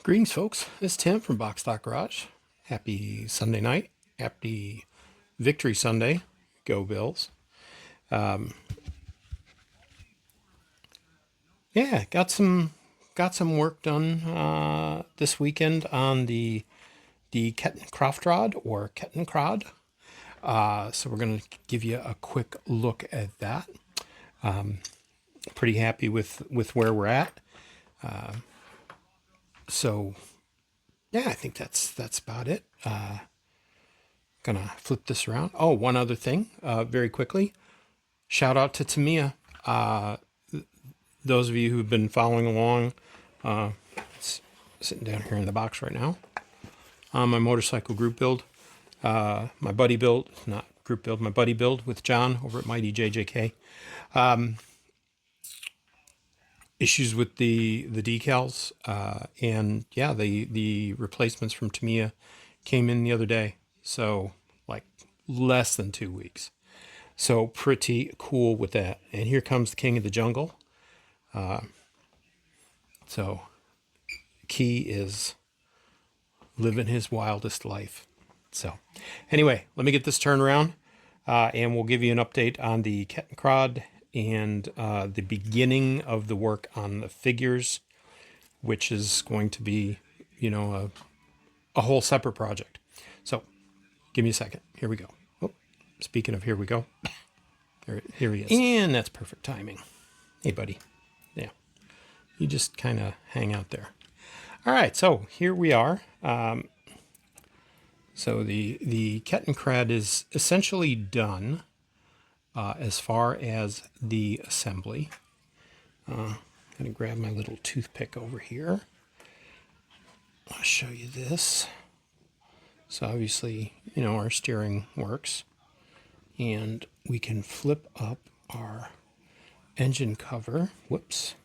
Greetings, folks. It's Tim from Box Stock Garage. Happy Sunday night. Happy Victory Sunday. Go Bills. Yeah, got some work done this weekend on the Kettenkraftrad or Kettenkrad. So we're going to give you a quick look at that. Pretty happy with where we're at. So yeah, I think that's about it. Gonna flip this around. Oh, one other thing, very quickly. Shout out to Tamiya. Those of you who've been following along, sitting down here in the box right now, on my motorcycle group build, my buddy build, not group build, my buddy build with John over at Mighty JJK. Issues with the decals, and yeah, the replacements from Tamiya came in the other day, so like less than 2 weeks. So pretty cool with that. And here comes the king of the jungle. So Key is living his wildest life. So anyway, let me get this turned around, and we'll give you an update on the Kettenkrad and the beginning of the work on the figures, which is going to be, a whole separate project. So give me a second. Here we go. Oh, speaking of here we go. Here he is. And that's perfect timing. Hey, buddy. Yeah. You just kind of hang out there. All right. So here we are. So the Kettenkrad is essentially done as far as the assembly. I'm going to grab my little toothpick over here. I'll show you this. So obviously, our steering works. And we can flip up our engine cover. Whoops.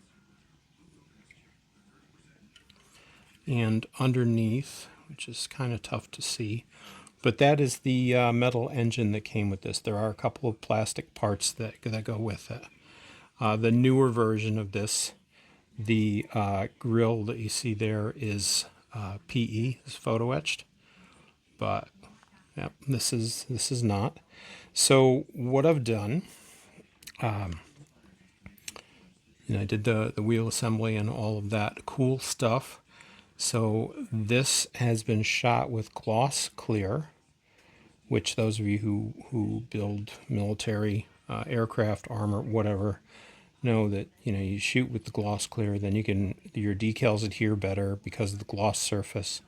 And underneath, which is kind of tough to see, but that is the metal engine that came with this. There are a couple of plastic parts that go with it. The newer version of this, the grill that you see there is PE, is photo etched, but yeah, this is not. So what I've done, I did the wheel assembly and all of that cool stuff. So this has been shot with gloss clear, which those of you who build military aircraft, armor, whatever, know that you shoot with the gloss clear, then your decals adhere better because of the gloss surface.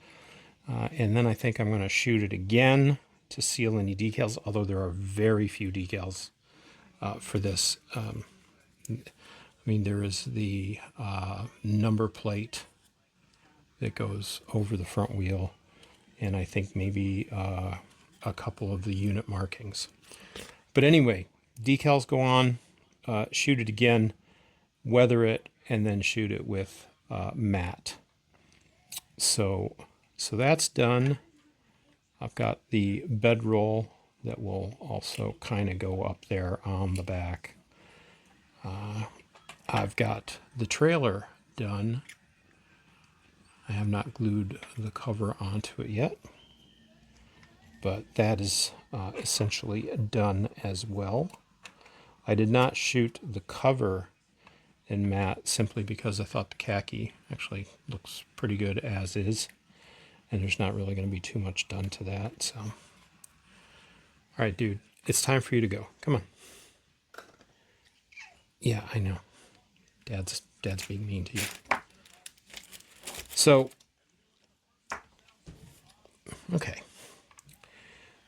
And then I think I'm going to shoot it again to seal any decals, although there are very few decals for this. There is the number plate that goes over the front wheel, and I think maybe a couple of the unit markings. But anyway, decals go on, shoot it again, weather it, and then shoot it with matte. So that's done. I've got the bedroll that will also kind of go up there on the back. I've got the trailer done. I have not glued the cover onto it yet, but that is essentially done as well. I did not shoot the cover in matte simply because I thought the khaki actually looks pretty good as is, and there's not really going to be too much done to that. So, all right, dude, it's time for you to go. Come on. Yeah, I know. Dad's being mean to you. So, okay.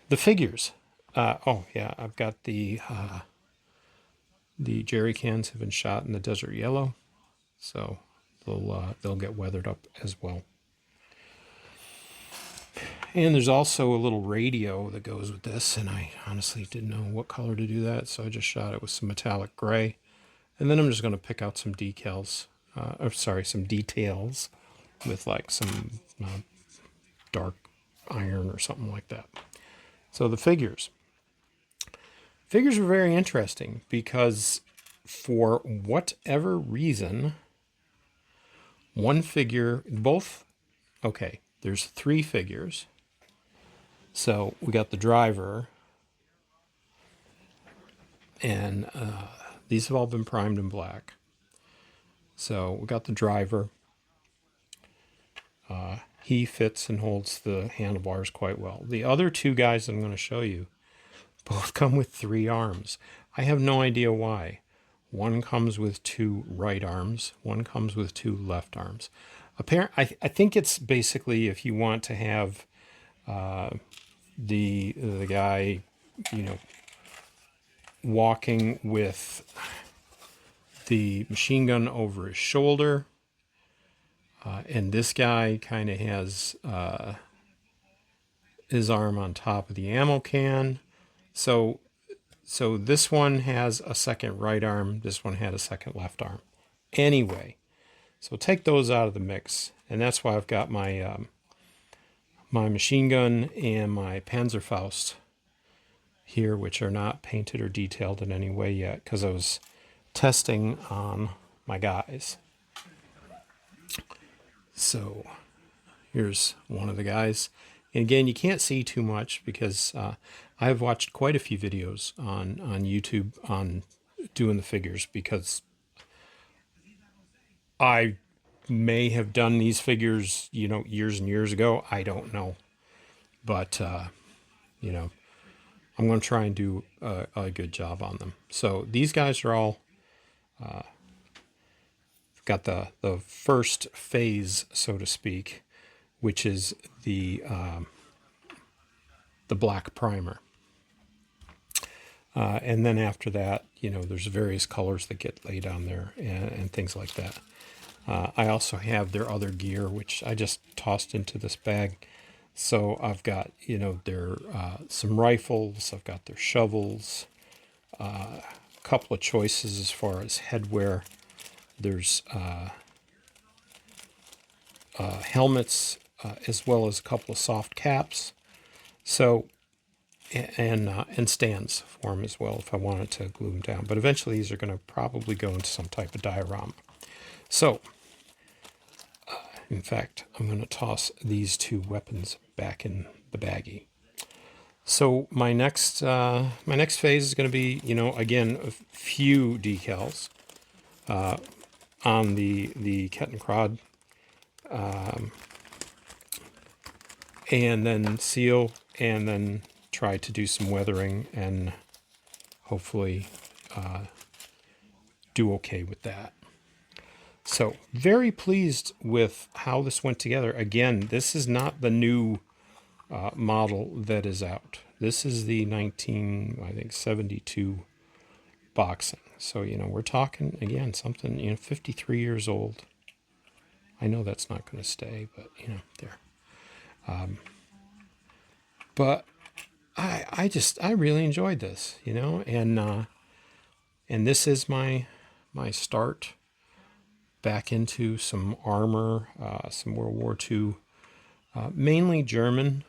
The figures. Oh yeah, I've got the jerry cans have been shot in the desert yellow, so they'll get weathered up as well. And there's also a little radio that goes with this, and I honestly didn't know what color to do that, so I just shot it with some metallic gray. And then I'm just going to pick out some decals, some details with like some dark iron or something like that. So the figures. Figures were very interesting because for whatever reason, one figure, both okay, there's 3 figures. So we got the driver, and these have all been primed in black. So we got the driver. He fits and holds the handlebars quite well. The other 2 guys that I'm going to show you both come with 3 arms. I have no idea why. One comes with 2 right arms. One comes with 2 left arms. I think it's basically if you want to have the guy, you know, walking with the machine gun over his shoulder, and this guy kind of has his arm on top of the ammo can. So this one has a second right arm. This one had a second left arm. Anyway, so take those out of the mix, and that's why I've got my my machine gun and my Panzerfaust here, which are not painted or detailed in any way yet, because I was testing on my guys. So here's one of the guys. And again, you can't see too much because I've watched quite a few videos on YouTube on doing the figures, because I may have done these figures, you know, years and years ago. I don't know. But, you know, I'm going to try and do a good job on them. So these guys are all got the first phase, so to speak, which is the black primer. And then after that, you know, there's various colors that get laid on there and things like that. I also have their other gear, which I just tossed into this bag. So I've got, you know, their some rifles, I've got their shovels, a couple of choices as far as headwear. There's helmets, as well as a couple of soft caps. So, and stands for them as well if I wanted to glue them down. But eventually these are going to probably go into some type of diorama. So, in fact, I'm going to toss these 2 weapons back in the baggie. So my next phase is going to be, you know, again, a few decals on the Kettenkrad, and then seal, and then try to do some weathering, and hopefully do okay with that. So very pleased with how this went together. Again, this is not the new model that is out. This is the 1972 boxing. So, you know, we're talking, again, something, you know, 53 years old. I know that's not going to stay, but, you know, there. But I really enjoyed this, you know, and this is my start back into some armor, some World War II, mainly German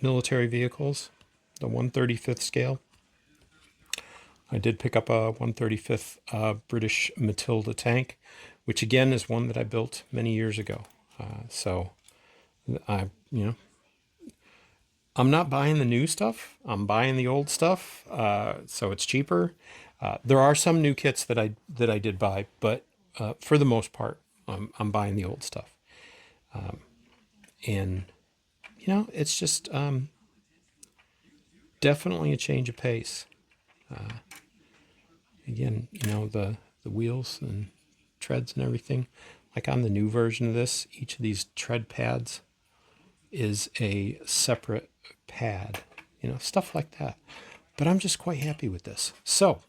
military vehicles, the 1/35th scale. I did pick up a 1/35th British Matilda tank, which again is one that I built many years ago. So you know, I'm not buying the new stuff. I'm buying the old stuff, so it's cheaper. There are some new kits that I did buy, but for the most part, I'm buying the old stuff. And you know, it's just definitely a change of pace. Again, you know, the wheels and treads and everything. Like on the new version of this, each of these tread pads is a separate pad, you know, stuff like that. But I'm just quite happy with this. So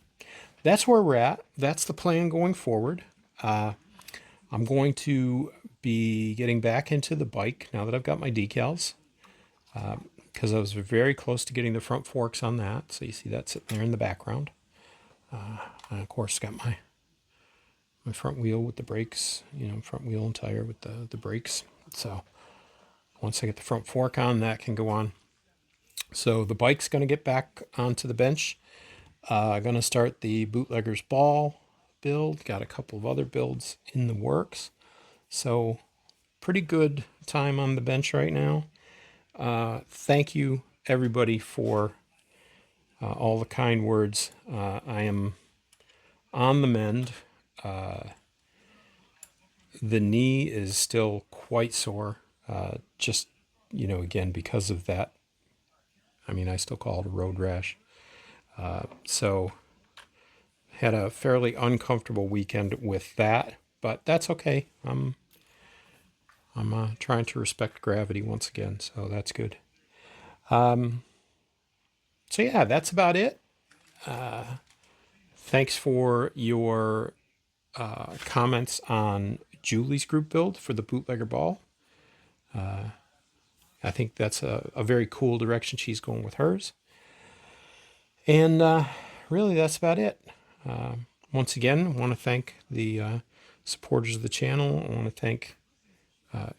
that's where we're at. That's the plan going forward. I'm going to be getting back into the bike now that I've got my decals, because I was very close to getting the front forks on that. So you see that sitting there in the background. And of course got my front wheel with the brakes, you know, front wheel and tire with the brakes. So once I get the front fork on, that can go on. So the bike's going to get back onto the bench. Going to start the bootlegger's ball build. Got a couple of other builds in the works. So pretty good time on the bench right now. Thank you, everybody, for all the kind words. I am on the mend. The knee is still quite sore. Just, again, because of that. I mean, I still call it a road rash. So had a fairly uncomfortable weekend with that, but that's okay. I'm trying to respect gravity once again, so that's good. So yeah, that's about it. Thanks for your comments on Julie's group build for the bootlegger ball. I think that's a very cool direction she's going with hers. And really, that's about it. Once again, I want to thank the supporters of the channel. I want to thank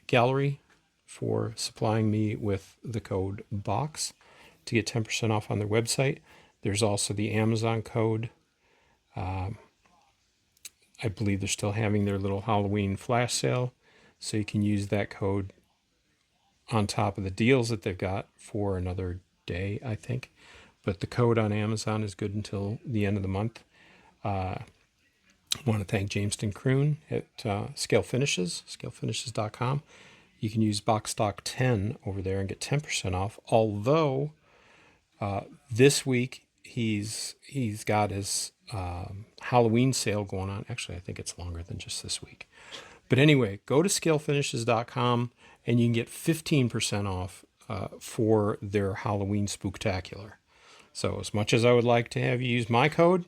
Gallery for supplying me with the code BOX to get 10% off on their website. There's also the Amazon code. I believe they're still having their little Halloween flash sale, so you can use that code on top of the deals that they've got for another day, I think. But the code on Amazon is good until the end of the month. I want to thank Jameson Kroon at Scale Finishes, scalefinishes.com. You can use Box Stock 10 over there and get 10% off. Although this week he's got his Halloween sale going on. Actually, I think it's longer than just this week. But anyway, go to scalefinishes.com and you can get 15% off for their Halloween Spooktacular. So as much as I would like to have you use my code,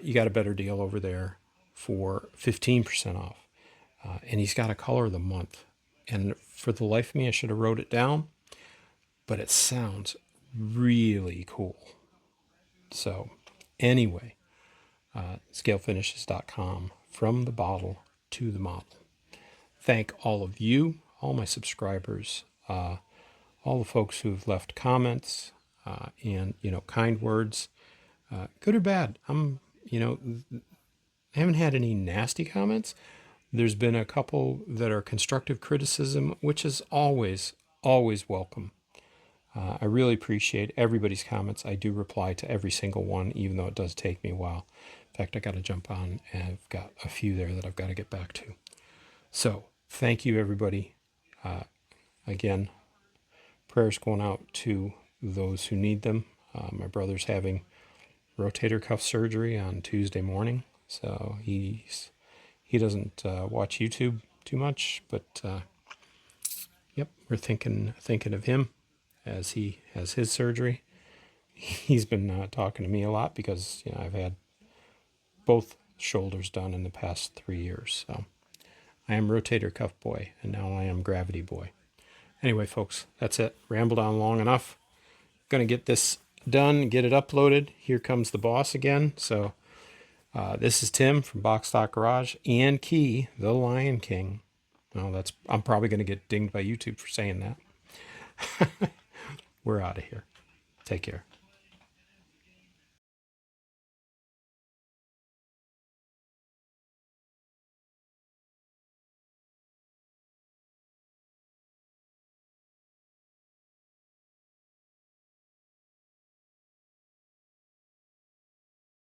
you got a better deal over there for 15% off. And he's got a color of the month. And for the life of me, I should have wrote it down, but it sounds really cool. So anyway, scalefinishes.com, from the bottle to the model. Thank all of you, all my subscribers, all the folks who've left comments and, kind words, good or bad. I haven't had any nasty comments. There's been a couple that are constructive criticism, which is always, always welcome. I really appreciate everybody's comments. I do reply to every single one, even though it does take me a while. In fact, I got to jump on, and I've got a few there that I've got to get back to. So thank you, everybody. Again, prayers going out to those who need them. My brother's having rotator cuff surgery on Tuesday morning, so he doesn't watch YouTube too much, but yep, we're thinking of him as he has his surgery. He's been talking to me a lot because I've had both shoulders done in the past 3 years. So I am rotator cuff boy, and now I am gravity boy. Anyway, folks, that's it. Rambled on long enough. Gonna get this done, get it uploaded. Here comes the boss again. So this is Tim from Box Stock Garage and Key, the Lion King. Well, I'm probably going to get dinged by YouTube for saying that. We're out of here. Take care.